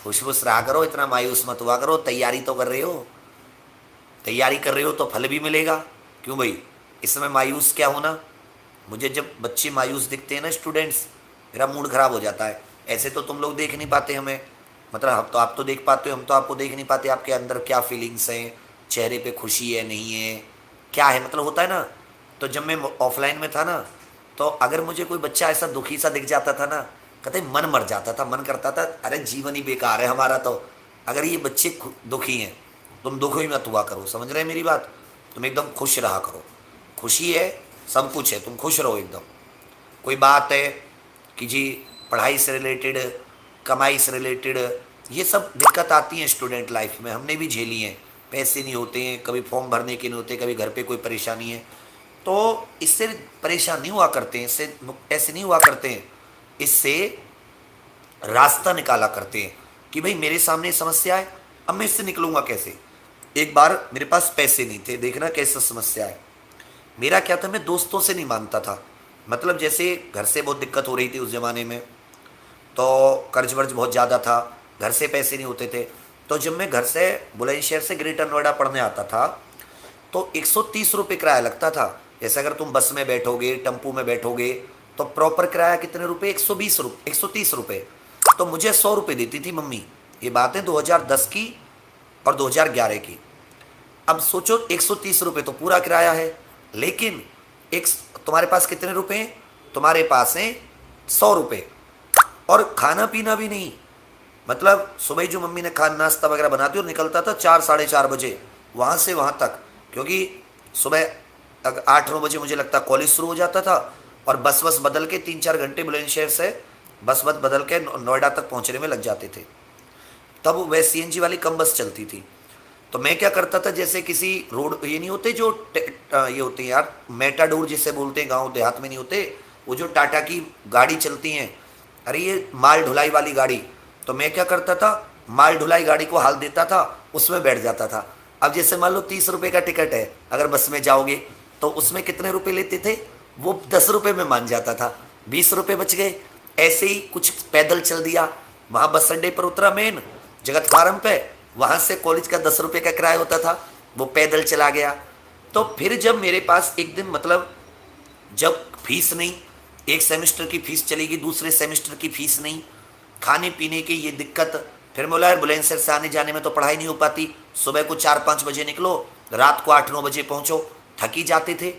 खुश खुश रहा करो, इतना मायूस मत हुआ करो। तैयारी तो कर रहे हो, तैयारी कर रहे हो तो फल भी मिलेगा। क्यों भाई इसमें मायूस क्या होना। मुझे जब बच्चे मायूस दिखते हैं ना, स्टूडेंट्स, मेरा मूड खराब हो जाता है। ऐसे तो तुम लोग देख नहीं पाते हमें, मतलब हम तो, आप तो देख पाते हो, हम तो आपको देख नहीं पाते। आपके अंदर क्या फीलिंग्स हैं, चेहरे पे खुशी है नहीं है, क्या है, मतलब होता है ना। तो जब मैं ऑफलाइन में था ना, तो अगर मुझे कोई बच्चा ऐसा दुखी सा दिख जाता था ना, कहते मन मर जाता था, मन करता था अरे जीवन ही बेकार है हमारा। तो अगर ये बच्चे दुखी हैं, तुम दुख ही मत हुआ करो, समझ रहे हैं मेरी बात। तुम एकदम खुश रहा करो, खुशी है, सब कुछ है, तुम खुश रहो एकदम। कोई बात है कि जी पढ़ाई से रिलेटेड, कमाई से रिलेटेड, ये सब दिक्कत आती है स्टूडेंट लाइफ में, हमने भी झेली हैं। पैसे नहीं होते हैं, कभी फॉर्म भरने के नहीं होते, कभी घर पे कोई परेशानी है, तो इससे परेशान नहीं हुआ करते हैं, इससे ऐसे नहीं हुआ करते हैं, इससे रास्ता निकाला करते हैं कि भाई मेरे सामने समस्या है, अब मैं इससे निकलूंगा कैसे। एक बार मेरे पास पैसे नहीं थे, देखना कैसा समस्या है। मेरा क्या था, मैं दोस्तों से नहीं मानता था, मतलब जैसे घर से बहुत दिक्कत हो रही थी उस ज़माने में, तो कर्ज वर्ज बहुत ज़्यादा था, घर से पैसे नहीं होते थे। तो जब मैं घर से बुलंदशहर से ग्रेटर नोएडा पढ़ने आता था, तो 130 रुपये किराया लगता था। जैसे अगर तुम बस में बैठोगे, टेम्पू में बैठोगे, तो प्रॉपर किराया कितने रुपए, 120 रुपये, 130 रुपये। तो मुझे 100 रुपये देती थी मम्मी। ये बात है 2010 की और 2011 की। अब सोचो 130 रुपये तो पूरा किराया है, लेकिन एक तुम्हारे पास कितने रुपए हैं, तुम्हारे पास हैं 100 रुपये, और खाना पीना भी नहीं। मतलब सुबह जो मम्मी ने खाना नाश्ता वगैरह बनाती और निकलता था 4 साढ़े 4 बजे वहाँ से वहाँ तक, क्योंकि सुबह 8 9 बजे मुझे लगता कॉलेज शुरू हो जाता था, और बस बस बदल के 3 4 घंटे बुलंदशहर से बस बस बदल के नोएडा तक पहुँचने में लग जाते थे। तब वह सीएनजी वाली कम बस चलती थी। तो मैं क्या करता था, जैसे किसी रोड ये नहीं होते जो ये होते हैं यार, मेटाडोर जिसे बोलते हैं, गांव देहात में नहीं होते, वो जो टाटा की गाड़ी चलती हैं, अरे ये माल ढुलाई वाली गाड़ी। तो मैं क्या करता था, माल ढुलाई गाड़ी को हाल देता था, उसमें बैठ जाता था। अब जैसे मान लो 30 रुपये का टिकट है, अगर बस में जाओगे तो उसमें कितने रुपए लेते थे, वो 10 रुपये में मान जाता था, 20 रुपये बच गए। ऐसे ही कुछ पैदल चल दिया, वहाँ बस अड्डे पर उतरा मेन जगत फार्म पे, वहाँ से कॉलेज का 10 रुपये का किराया होता था, वो पैदल चला गया। तो फिर जब मेरे पास एक दिन, मतलब जब फीस नहीं, एक सेमेस्टर की फीस चलेगी, दूसरे सेमेस्टर की फीस नहीं, खाने पीने की ये दिक्कत, फिर बोला यार बुलंदशहर से आने जाने में तो पढ़ाई नहीं हो पाती, सुबह को 4 5 बजे निकलो, रात को 8 9 बजे पहुँचो, थकी जाते थे।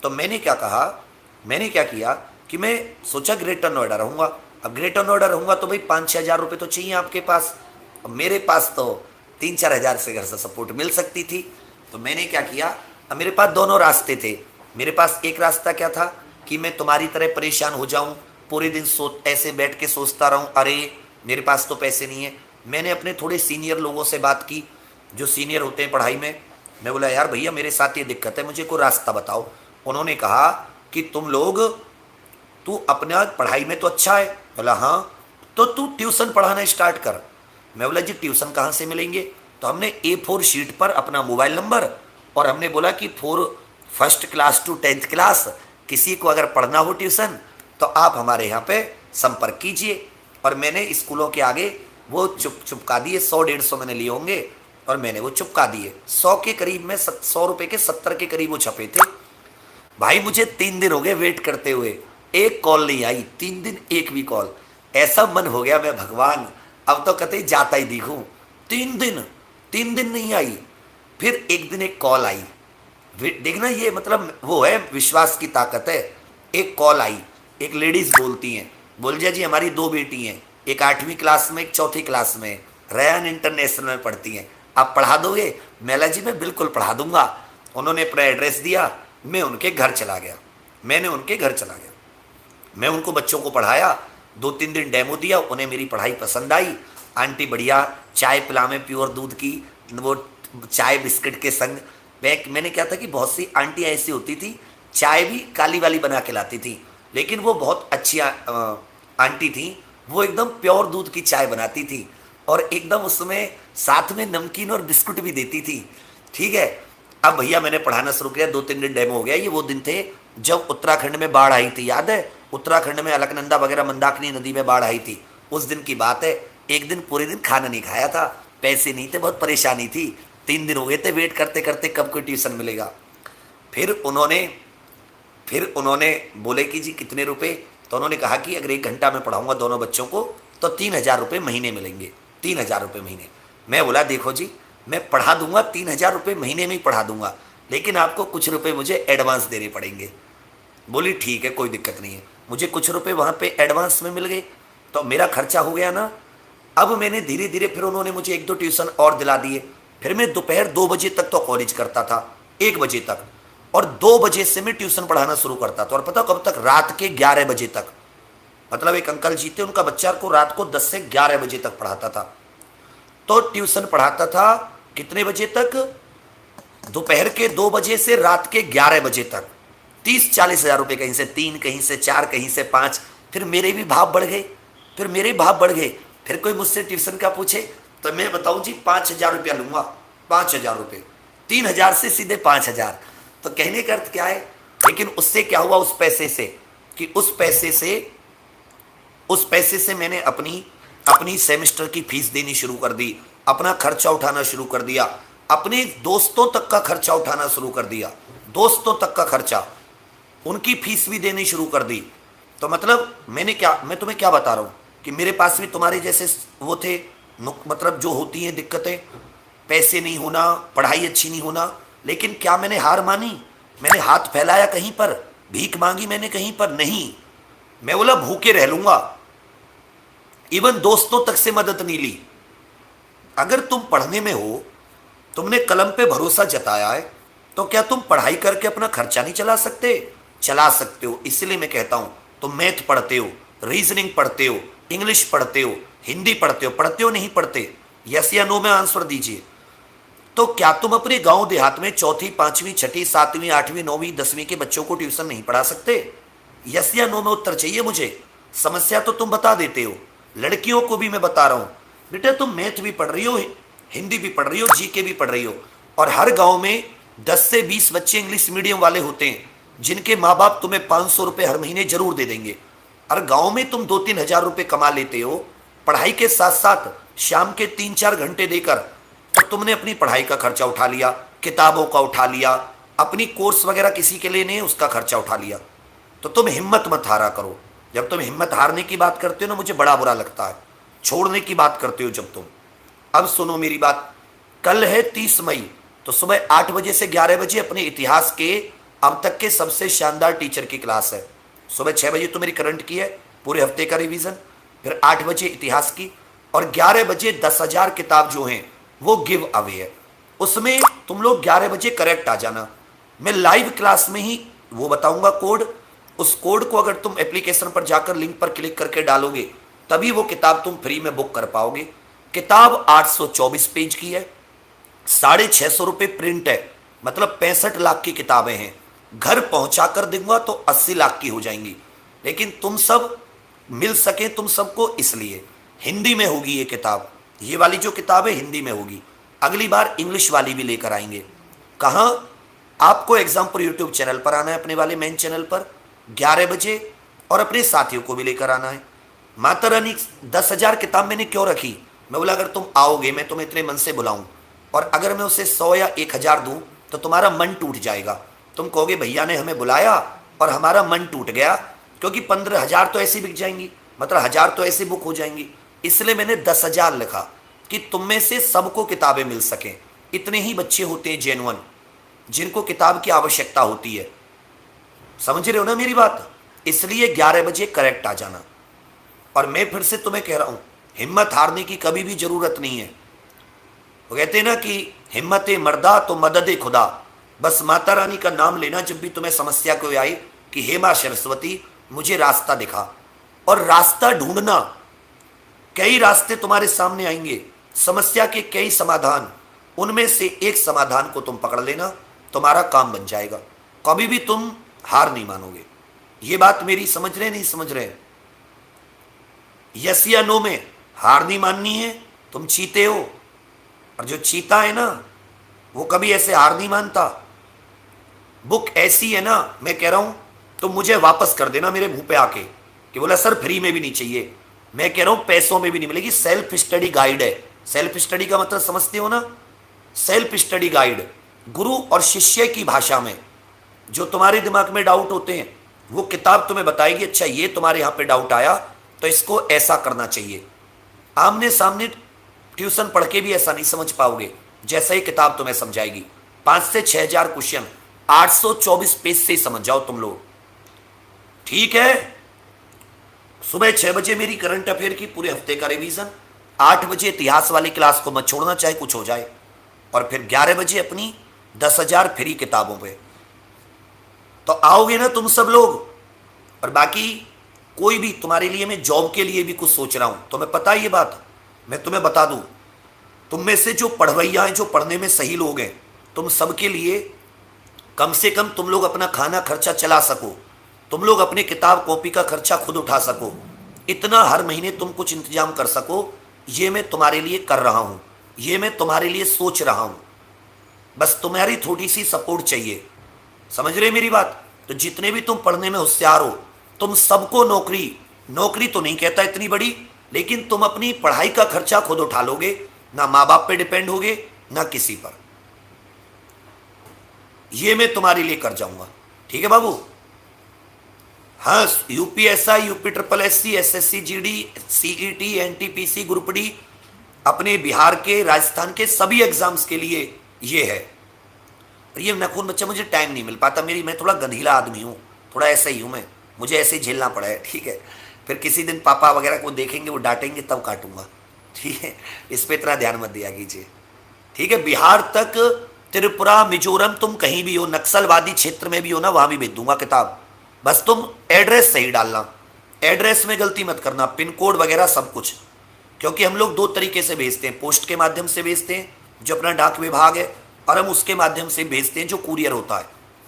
तो मैंने क्या कहा, मैंने क्या किया कि मैं सोचा ग्रेटर नोएडा रहूँगा। अब ग्रेटर नोएडा रहूँगा तो भाई 5 6 हज़ार रुपये तो चाहिए आपके पास। अब मेरे पास तो 3 4 हज़ार से घर से सपोर्ट मिल सकती थी। तो मैंने क्या किया, अब मेरे पास दोनों रास्ते थे। मेरे पास एक रास्ता क्या था कि मैं तुम्हारी तरह परेशान हो जाऊं, पूरे दिन ऐसे बैठ के सोचता रहूं, अरे मेरे पास तो पैसे नहीं है। मैंने अपने थोड़े सीनियर लोगों से बात की, जो सीनियर होते हैं पढ़ाई में। मैं बोला यार भैया मेरे साथ ये दिक्कत है, मुझे कोई रास्ता बताओ। उन्होंने कहा कि तुम लोग, तू अपना पढ़ाई में तो अच्छा है, बोला हाँ, तो तू ट्यूशन पढ़ाना स्टार्ट कर। मैं बोला जी ट्यूशन कहाँ से मिलेंगे। तो हमने A4 शीट पर अपना मोबाइल नंबर, और हमने बोला कि first class to 10th class किसी को अगर पढ़ना हो ट्यूशन तो आप हमारे यहाँ पे संपर्क कीजिए। और मैंने स्कूलों के आगे वो चुपका दिए, 100 150 मैंने लिए होंगे, और मैंने वो चुपका दिए 100 के करीब में, 100 रुपये के 70 के करीब वो छपे थे। भाई मुझे 3 दिन हो गए वेट करते हुए, एक कॉल नहीं आई, 3 दिन एक भी कॉल। ऐसा मन हो गया मैं भगवान अब तो कतई जाता ही दिखूं। 3 दिन नहीं आई। फिर एक दिन एक कॉल आई, देखना ये मतलब वो है, विश्वास की ताकत है। एक कॉल आई, एक लेडीज बोलती हैं, बोल जी हमारी 2 बेटी हैं, एक 8वीं क्लास में, एक 4थी क्लास में, रैन इंटरनेशनल में पढ़ती हैं, आप पढ़ा दोगे। मैला जी मैं बिल्कुल पढ़ा दूंगा। उन्होंने अपना एड्रेस दिया, मैं उनके घर चला गया, मैंने उनके घर चला गया, मैं उनको बच्चों को पढ़ाया, 2 3 दिन डेमो दिया, उन्हें मेरी पढ़ाई पसंद आई। आंटी बढ़िया चाय पिलावे, प्योर दूध की, वो चाय बिस्किट के संग। मैंने क्या था कि बहुत सी आंटी ऐसी होती थी, चाय भी काली वाली बना के लाती थी, लेकिन वो बहुत अच्छी आंटी थी, वो एकदम प्योर दूध की चाय बनाती थी, और एकदम उसमें साथ में नमकीन और बिस्कुट भी देती थी। ठीक है, अब भैया मैंने पढ़ाना शुरू किया, 2 3 दिन डेमो हो गया। ये वो दिन थे जब उत्तराखंड में बाढ़ आई थी, याद है, उत्तराखंड में अलकनंदा वगैरह मंदाकिनी नदी में बाढ़ आई थी, उस दिन की बात है। एक दिन पूरे दिन खाना नहीं खाया था, पैसे नहीं थे, बहुत परेशानी थी, 3 दिन हो गए थे वेट करते करते कब कोई ट्यूशन मिलेगा। फिर उन्होंने बोले कि जी कितने रुपए, तो उन्होंने कहा कि अगर 1 घंटा मैं पढ़ाऊंगा दोनों बच्चों को तो 3,000 रुपये महीने मिलेंगे, 3,000 रुपये महीने। मैं बोला देखो जी मैं पढ़ा दूंगा, 3,000 रुपये महीने में ही पढ़ा दूंगा, लेकिन आपको कुछ रुपए मुझे एडवांस देने पड़ेंगे। बोली ठीक है कोई दिक्कत नहीं है। मुझे कुछ रुपए वहाँ पे एडवांस में मिल गए तो मेरा खर्चा हो गया ना। अब मैंने धीरे धीरे फिर उन्होंने मुझे 1-2 ट्यूशन और दिला दिए। फिर मैं दोपहर 2 बजे तक तो कॉलेज करता था, 1 बजे तक, और 2 बजे से मैं ट्यूशन पढ़ाना शुरू करता था। और पता कब तक? रात के 11 बजे तक। मतलब एक अंकल जी थे, उनका बच्चा को रात को 10 से 11 बजे तक पढ़ाता था। तो ट्यूशन पढ़ाता था कितने बजे तक? दोपहर के 2 बजे से रात के 11 बजे तक। 30-40 हज़ार रुपये, कहीं से 3, कहीं से 4, कहीं से 5। फिर मेरे भी भाव बढ़ गए। फिर कोई मुझसे ट्यूशन का पूछे तो मैं बताऊं जी 5,000 रुपया लूंगा, 5,000 रुपये, 3,000 से सीधे 5,000। तो कहने का अर्थ क्या है? लेकिन उससे क्या हुआ उस पैसे से, कि उस पैसे से मैंने अपनी सेमेस्टर की फीस देनी शुरू कर दी, अपना खर्चा उठाना शुरू कर दिया, अपने दोस्तों तक का खर्चा उठाना शुरू कर दिया, दोस्तों तक का खर्चा, उनकी फीस भी देनी शुरू कर दी। तो मतलब मैं तुम्हें क्या बता रहा हूं कि मेरे पास भी तुम्हारे जैसे वो थे, मतलब जो होती हैं दिक्कतें, पैसे नहीं होना, पढ़ाई अच्छी नहीं होना। लेकिन क्या मैंने हार मानी? मैंने हाथ फैलाया कहीं पर? भीख मांगी मैंने कहीं पर? नहीं। मैं बोला भूखे रह लूंगा, इवन दोस्तों तक से मदद नहीं ली। अगर तुम पढ़ने में हो, तुमने कलम पे भरोसा जताया है, तो क्या तुम पढ़ाई करके अपना खर्चा नहीं चला सकते? चला सकते हो। इसलिए मैं कहता हूं तुम मैथ पढ़ते हो, रीजनिंग पढ़ते हो, इंग्लिश पढ़ते हो, हिंदी पढ़ते हो नहीं पढ़ते? यस या नो में आंसर दीजिए। तो क्या तुम अपने गांव देहात में 4वीं, 5वीं, 6वीं, 7वीं, 8वीं, 9वीं, 10वीं के बच्चों को ट्यूशन नहीं पढ़ा सकते? यस या नो में उत्तर चाहिए मुझे। समस्या तो तुम बता देते हो। लड़कियों को भी मैं बता रहा हूं, बेटा तुम मैथ भी पढ़ रही हो, हिंदी भी पढ़ रही हो, जीके भी पढ़ रही हो, और हर गांव में 10 से 20 बच्चे इंग्लिश मीडियम वाले होते हैं जिनके माँ बाप तुम्हें 500 रुपये हर महीने जरूर दे देंगे। और गांव में तुम 2-3 हज़ार रुपये कमा लेते हो पढ़ाई के साथ साथ, शाम के 3-4 घंटे देकर। तो तुमने अपनी पढ़ाई का खर्चा उठा लिया, किताबों का उठा लिया, अपनी कोर्स वगैरह किसी के लिए नहीं उसका खर्चा उठा लिया। तो तुम हिम्मत मत हारा करो। जब तुम हिम्मत हारने की बात करते हो ना, मुझे बड़ा बुरा लगता है। छोड़ने की बात करते हो जब तुम। अब सुनो मेरी बात, कल है 30 मई, तो सुबह 8 बजे से 11 बजे अपने इतिहास के अब तक के सबसे शानदार टीचर की क्लास है। सुबह 6 बजे तो मेरी करंट की है, पूरे हफ्ते का रिवीजन, फिर 8 बजे इतिहास की, और 11 बजे 10,000 किताब जो हैं वो गिव अवे है। उसमें तुम लोग 11 बजे करेक्ट आ जाना। मैं लाइव क्लास में ही वो बताऊंगा कोड। उस कोड को अगर तुम एप्लीकेशन पर जाकर लिंक पर क्लिक करके डालोगे तभी वो किताब तुम फ्री में बुक कर पाओगे। किताब 824 पेज की है, 650 रुपये प्रिंट है, मतलब 65 लाख की किताबें हैं। घर पहुंचा कर दूंगा तो 80 लाख की हो जाएंगी। लेकिन तुम सब मिल सके तुम सबको, इसलिए हिंदी में होगी ये किताब। ये वाली जो किताब है हिंदी में होगी। अगली बार इंग्लिश वाली भी लेकर आएंगे। कहाँ? आपको एग्जाम पर यूट्यूब चैनल पर आना है, अपने वाले मेन चैनल पर 11 बजे, और अपने साथियों को भी लेकर आना है। माता रानी 10,000 किताब मैंने क्यों रखी? मैं बोला अगर तुम आओगे मैं तुम्हें इतने मन से बुलाऊं, और अगर मैं उसे 100 या 1,000 दूं तो तुम्हारा मन टूट जाएगा। तुम कहोगे भैया ने हमें बुलाया और हमारा मन टूट गया, क्योंकि 15,000 तो ऐसी बिक जाएंगी, मतलब 1,000 तो ऐसी बुक हो जाएंगी। इसलिए मैंने 10,000 लिखा कि तुम में से सबको किताबें मिल सकें। इतने ही बच्चे होते हैं जेन्युइन जिनको किताब की आवश्यकता होती है। समझ रहे हो ना मेरी बात? इसलिए 11 बजे करेक्ट आ जाना। और मैं फिर से तुम्हें कह रहा हूं, हिम्मत हारने की कभी भी जरूरत नहीं है। वो कहते हैं ना कि हिम्मत मर्दा तो मदद खुदा। बस माता रानी का नाम लेना जब भी तुम्हें समस्या कोई आई कि हे मां सरस्वती मुझे रास्ता दिखा, और रास्ता ढूंढना। कई रास्ते तुम्हारे सामने आएंगे, समस्या के कई समाधान, उनमें से एक समाधान को तुम पकड़ लेना, तुम्हारा काम बन जाएगा। कभी भी तुम हार नहीं मानोगे। ये बात मेरी समझ रहे नहीं समझ रहे? यस या नो में हार नहीं माननी है। तुम चीते हो, और जो चीता है ना वो कभी ऐसे हार नहीं मानता। बुक ऐसी है ना, मैं कह रहा हूं तुम मुझे वापस कर देना मेरे मुंह पे आके कि बोला सर फ्री में भी नहीं चाहिए। मैं कह रहा हूं पैसों में भी नहीं मिलेगी, सेल्फ स्टडी गाइड है। सेल्फ स्टडी का मतलब समझते हो ना, सेल्फ स्टडी गाइड, गुरु और शिष्य की भाषा में। जो तुम्हारे दिमाग में डाउट होते हैं वो किताब तुम्हें बताएगी, अच्छा ये तुम्हारे यहां पे डाउट आया तो इसको ऐसा करना चाहिए। आमने सामने ट्यूशन पढ़ के भी ऐसा नहीं समझ पाओगे जैसा ही किताब तुम्हें समझाएगी। 5 से 6,000 क्वेश्चन 824 पेज से ही समझ जाओ तुम लोग। ठीक है, सुबह 6 बजे मेरी करंट अफेयर की पूरे हफ्ते का रिवीजन, 8 बजे इतिहास वाली क्लास को मत छोड़ना चाहे कुछ हो जाए, और फिर 11 बजे अपनी 10,000 फ्री किताबों पे। तो आओगे ना तुम सब लोग। और बाकी कोई भी तुम्हारे लिए, मैं जॉब के लिए भी कुछ सोच रहा हूं, तुम्हें पता है ये बात, मैं तुम्हें बता दूं। तुम में से जो पढ़वैया हैं, जो पढ़ने में सही लोग हैं, तुम सबके लिए कम से कम तुम लोग अपना खाना खर्चा चला सको, तुम लोग अपने किताब कॉपी का खर्चा खुद उठा सको, इतना हर महीने तुम कुछ इंतजाम कर सको, ये मैं तुम्हारे लिए कर रहा हूं, ये मैं तुम्हारे लिए सोच रहा हूं। बस तुम्हारी थोड़ी सी सपोर्ट चाहिए, समझ रहे मेरी बात। तो जितने भी तुम पढ़ने में होशियार हो, तुम सबको नौकरी, नौकरी तो नहीं कहता इतनी बड़ी, लेकिन तुम अपनी पढ़ाई का खर्चा खुद उठा लोगे, ना माँ बाप पे डिपेंड होगे ना किसी पर। ये मैं तुम्हारे लिए कर जाऊंगा, ठीक है बाबू। हाँ, UPSI, UP triple SC, SSC GD, CET, NTPC, group D, अपने बिहार के, राजस्थान के सभी एग्जाम्स के लिए ये है। ये नखून बच्चा, मुझे टाइम नहीं मिल पाता, मैं थोड़ा गंधीला आदमी हूँ, थोड़ा ऐसा ही हूँ मैं, मुझे ऐसे ही झेलना पड़ा है, ठीक है। फिर किसी दिन पापा वगैरह को देखेंगे, वो डांटेंगे तब काटूंगा, ठीक है। इस पर इतना ध्यान मत दिया कीजिए, ठीक है। बिहार तक, त्रिपुरा, मिजोरम, तुम कहीं भी हो, नक्सलवादी क्षेत्र में भी हो ना, वहां भी भेज दूंगा किताब। बस तुम एड्रेस सही डालना, एड्रेस में गलती मत करना, पिन कोड वगैरह सब कुछ। क्योंकि हम लोग 2 तरीके से भेजते हैं, पोस्ट के माध्यम से भेजते हैं जो अपना डाक विभाग है, और हम उसके माध्यम से भेजते हैं जो कुरियर होता है।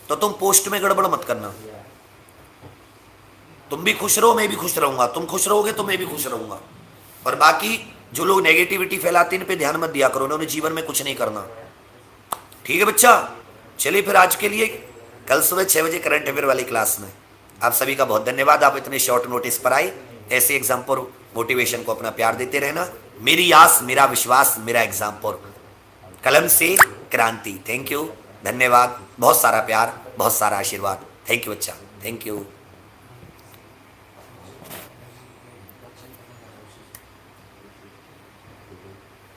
तो तुम पोस्ट में गड़बड़ मत करना। तुम भी खुश रहो, मैं भी खुश रहूंगा, तुम खुश रहोगे तो मैं भी खुश रहूंगा। और बाकी जो लोग नेगेटिविटी फैलाते हैं, इन पे ध्यान मत दिया करो, उन्होंने जीवन में कुछ नहीं करना, ठीक है बच्चा। चलिए फिर आज के लिए कल सुबह 6 बजे करंट अफेयर वाली क्लास में आप सभी का बहुत धन्यवाद। आप इतने शॉर्ट नोटिस पर आए, ऐसे एग्जाम पर मोटिवेशन को अपना प्यार देते रहना। मेरी आस, मेरा विश्वास, मेरा एग्जाम पर कलम से क्रांति। थैंक यू, धन्यवाद, बहुत सारा प्यार, बहुत सारा आशीर्वाद। थैंक यू बच्चा, थैंक यू।